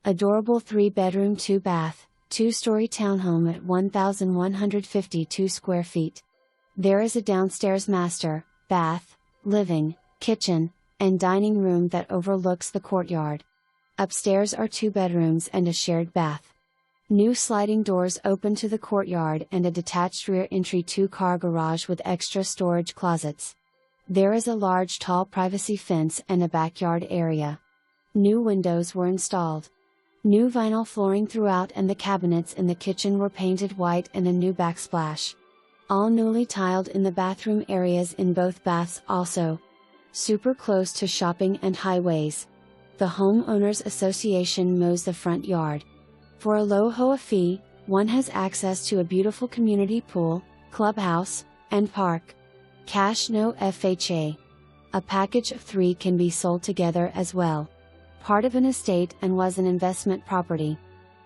Adorable 3-bedroom 2-bath, 2-story townhome at 1,152 square feet. There is a downstairs master, bath, living, kitchen, and dining room that overlooks the courtyard. Upstairs are 2 bedrooms and a shared bath. New sliding doors open to the courtyard and a detached rear entry 2-car garage with extra storage closets. There is a large tall privacy fence and a backyard area. New windows were installed. New vinyl flooring throughout and the cabinets in the kitchen were painted white and a new backsplash. All newly tiled in the bathroom areas in both baths also. Super close to shopping and highways. The Homeowners Association mows the front yard. For a low FHA fee, one has access to a beautiful community pool, clubhouse, and park. Cash no FHA. A package of 3 can be sold together as well. Part of an estate and was an investment property.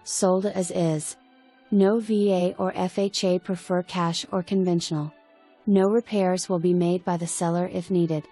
Sold as is. No VA or FHA Prefer Cash or conventional. No repairs will be made by the seller if needed.